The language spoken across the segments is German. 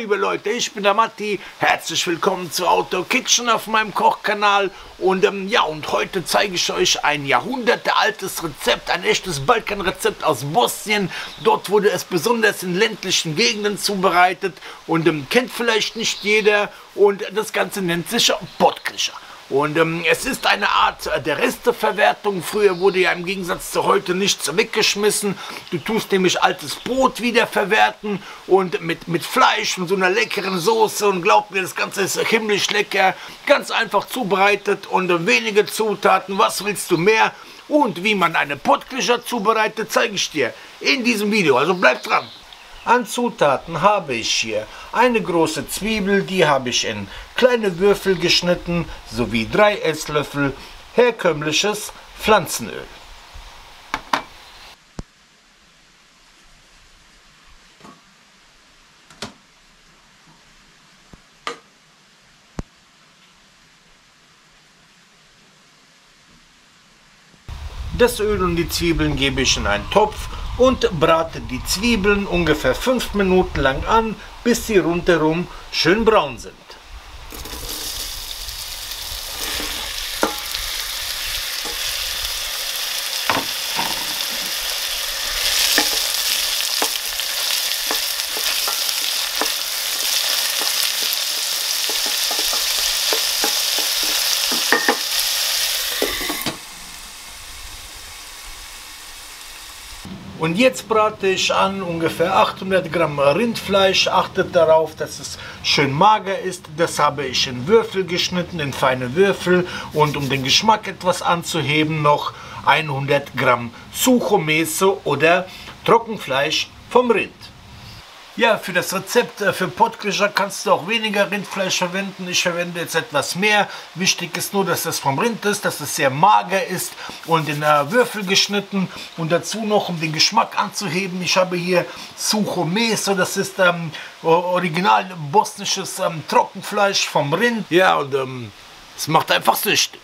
liebe Leute, ich bin der Matti, herzlich willkommen zu Outdoor Kitchen auf meinem Kochkanal und ja, und heute zeige ich euch ein jahrhundertealtes Rezept, ein echtes Balkanrezept aus Bosnien. Dort wurde es besonders in ländlichen Gegenden zubereitet und kennt vielleicht nicht jeder, und das Ganze nennt sich Potklischa. Und es ist eine Art der Resteverwertung. Früher wurde ja im Gegensatz zu heute nichts weggeschmissen. Du tust nämlich altes Brot wiederverwerten und mit Fleisch und so einer leckeren Soße. Und glaubt mir, das Ganze ist himmlisch lecker. Ganz einfach zubereitet und wenige Zutaten. Was willst du mehr? Und wie man eine Potklischa zubereitet, zeige ich dir in diesem Video. Also bleib dran. An Zutaten habe ich hier eine große Zwiebel, die habe ich in kleine Würfel geschnitten, sowie 3 Esslöffel herkömmliches Pflanzenöl. Das Öl und die Zwiebeln gebe ich in einen Topf und brate die Zwiebeln ungefähr 5 Minuten lang an, bis sie rundherum schön braun sind. Und jetzt brate ich an ungefähr 800 Gramm Rindfleisch. Achtet darauf, dass es schön mager ist. Das habe ich in Würfel geschnitten, in feine Würfel. Und um den Geschmack etwas anzuheben, noch 100 Gramm Suchomeso oder Trockenfleisch vom Rind. Ja, für das Rezept für Potklischa kannst du auch weniger Rindfleisch verwenden. Ich verwende jetzt etwas mehr. Wichtig ist nur, dass es vom Rind ist, dass es sehr mager ist und in Würfel geschnitten. Und dazu noch, um den Geschmack anzuheben, ich habe hier Suchomeso, das ist original bosnisches Trockenfleisch vom Rind. Ja, und es macht einfach süchtig.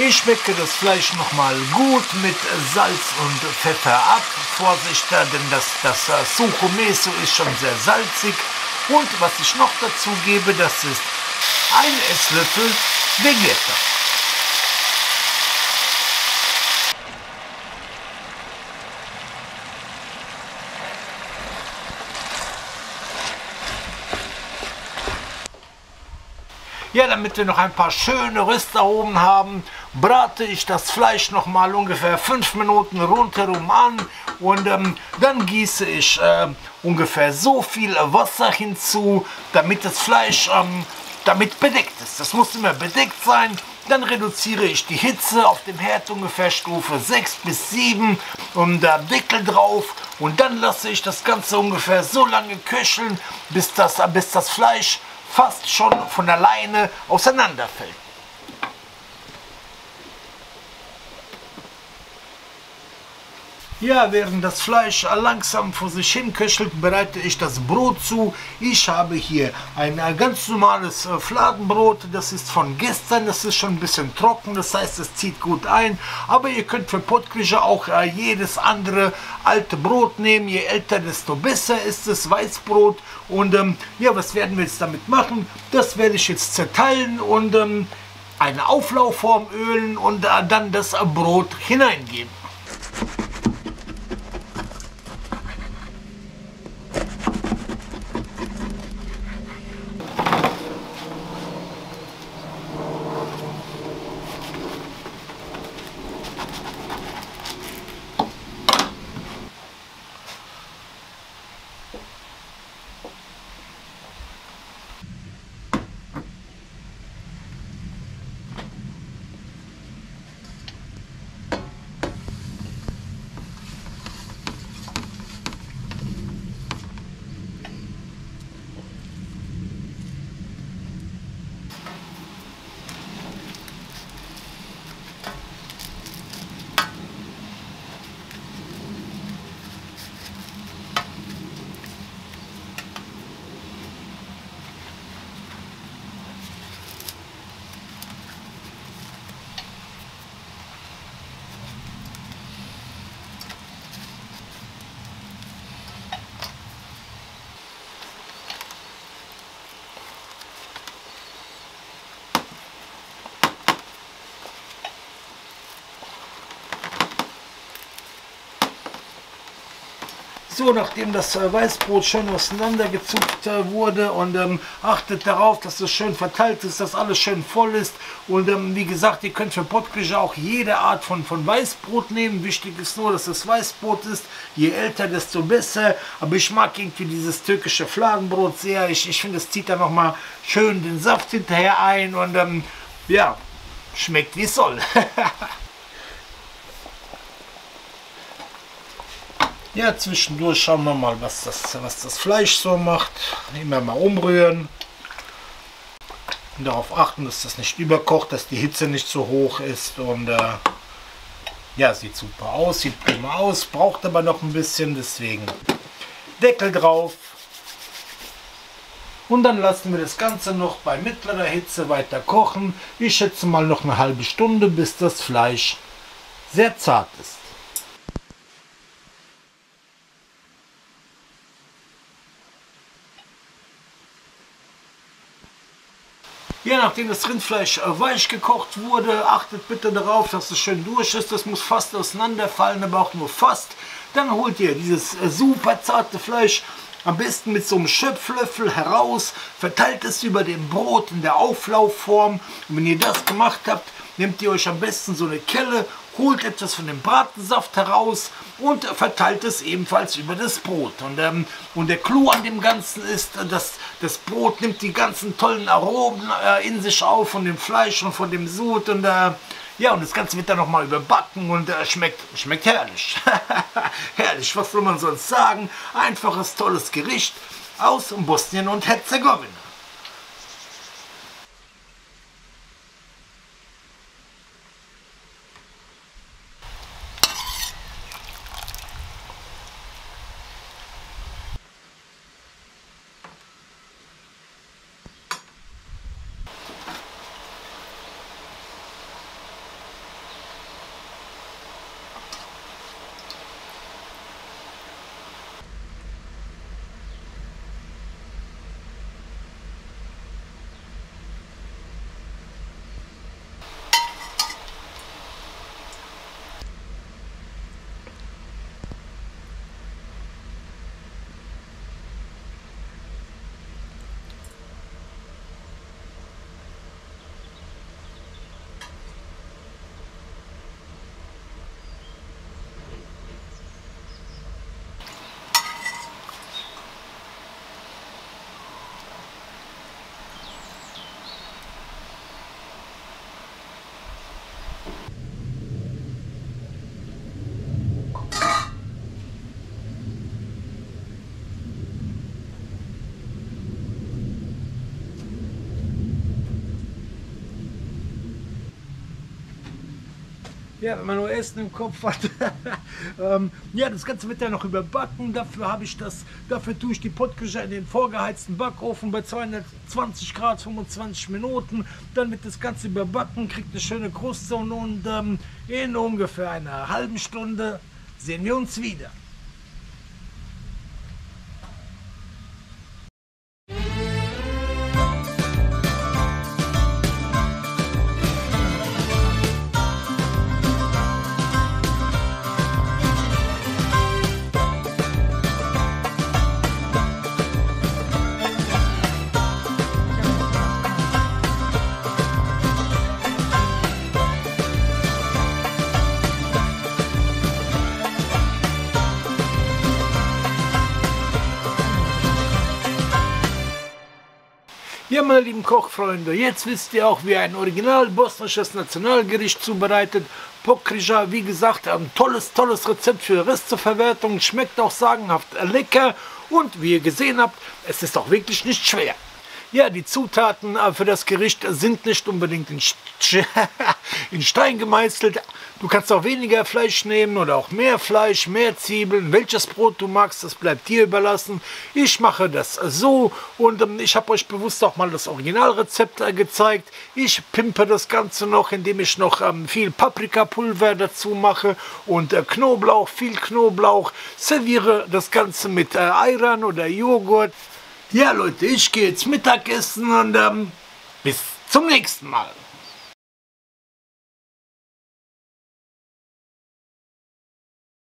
Ich schmecke das Fleisch nochmal gut mit Salz und Pfeffer ab. Vorsicht, denn das Suchomeso ist schon sehr salzig. Und was ich noch dazu gebe, das ist 1 Esslöffel Vegeta. Ja, damit wir noch ein paar schöne Röstaromen haben, brate ich das Fleisch noch mal ungefähr 5 Minuten rundherum an und dann gieße ich ungefähr so viel Wasser hinzu, damit das Fleisch damit bedeckt ist. Das muss immer bedeckt sein. Dann reduziere ich die Hitze auf dem Herd ungefähr Stufe 6 bis 7 und Deckel drauf, und dann lasse ich das Ganze ungefähr so lange köcheln, bis das Fleisch fast schon von alleine auseinanderfällt. Ja, während das Fleisch langsam vor sich hin köchelt, bereite ich das Brot zu. Ich habe hier ein ganz normales Fladenbrot, das ist von gestern, das ist schon ein bisschen trocken, das heißt, es zieht gut ein. Aber ihr könnt für Potklischa auch jedes andere alte Brot nehmen, je älter, desto besser ist es, Weißbrot. Und ja, was werden wir jetzt damit machen? Das werde ich jetzt zerteilen und eine Auflaufform ölen und dann das Brot hineingeben. So, nachdem das Weißbrot schön auseinandergezupft wurde und achtet darauf, dass es schön verteilt ist, dass alles schön voll ist. Und wie gesagt, ihr könnt für Pottküche auch jede Art von Weißbrot nehmen. Wichtig ist nur, dass es Weißbrot ist. Je älter, desto besser. Aber ich mag irgendwie dieses türkische Fladenbrot sehr. Ich finde, es zieht da nochmal schön den Saft hinterher ein und ja, schmeckt wie es soll. Ja, zwischendurch schauen wir mal, was das Fleisch so macht. Immer mal umrühren. Und darauf achten, dass das nicht überkocht, dass die Hitze nicht so hoch ist. Und ja, sieht super aus, sieht prima aus, braucht aber noch ein bisschen, deswegen Deckel drauf. Und dann lassen wir das Ganze noch bei mittlerer Hitze weiter kochen. Ich schätze mal noch eine halbe Stunde, bis das Fleisch sehr zart ist. Ja, nachdem das Rindfleisch weich gekocht wurde, achtet bitte darauf, dass es schön durch ist. Das muss fast auseinanderfallen, aber auch nur fast. Dann holt ihr dieses super zarte Fleisch am besten mit so einem Schöpflöffel heraus, verteilt es über dem Brot in der Auflaufform. Und wenn ihr das gemacht habt, nehmt ihr euch am besten so eine Kelle, holt etwas von dem Bratensaft heraus und verteilt es ebenfalls über das Brot. Und der Clou an dem Ganzen ist, dass das Brot nimmt die ganzen tollen Aromen in sich auf, von dem Fleisch und von dem Sud. Und ja, und das Ganze wird dann nochmal überbacken und schmeckt herrlich. Herrlich, was soll man sonst sagen? Einfaches, tolles Gericht aus Bosnien und Herzegowina. Ja, wenn man nur Essen im Kopf hat. Ja, das Ganze wird ja noch überbacken. Dafür tue ich die Pottküche in den vorgeheizten Backofen bei 220 Grad, 25 Minuten. Dann wird das Ganze überbacken, kriegt eine schöne Krustzone und in ungefähr einer halben Stunde sehen wir uns wieder. Ja, meine lieben Kochfreunde, jetzt wisst ihr auch, wie ein original bosnisches Nationalgericht zubereitet. Pokrija, wie gesagt, ein tolles Rezept für Resteverwertung, schmeckt auch sagenhaft lecker und wie ihr gesehen habt, es ist auch wirklich nicht schwer. Ja, die Zutaten für das Gericht sind nicht unbedingt in Stein gemeißelt. Du kannst auch weniger Fleisch nehmen oder auch mehr Fleisch, mehr Zwiebeln. Welches Brot du magst, das bleibt dir überlassen. Ich mache das so und ich habe euch bewusst auch mal das Originalrezept gezeigt. Ich pimpe das Ganze noch, indem ich noch viel Paprikapulver dazu mache und Knoblauch, viel Knoblauch. Serviere das Ganze mit Ayran oder Joghurt. Ja Leute, ich gehe jetzt Mittagessen und bis zum nächsten Mal.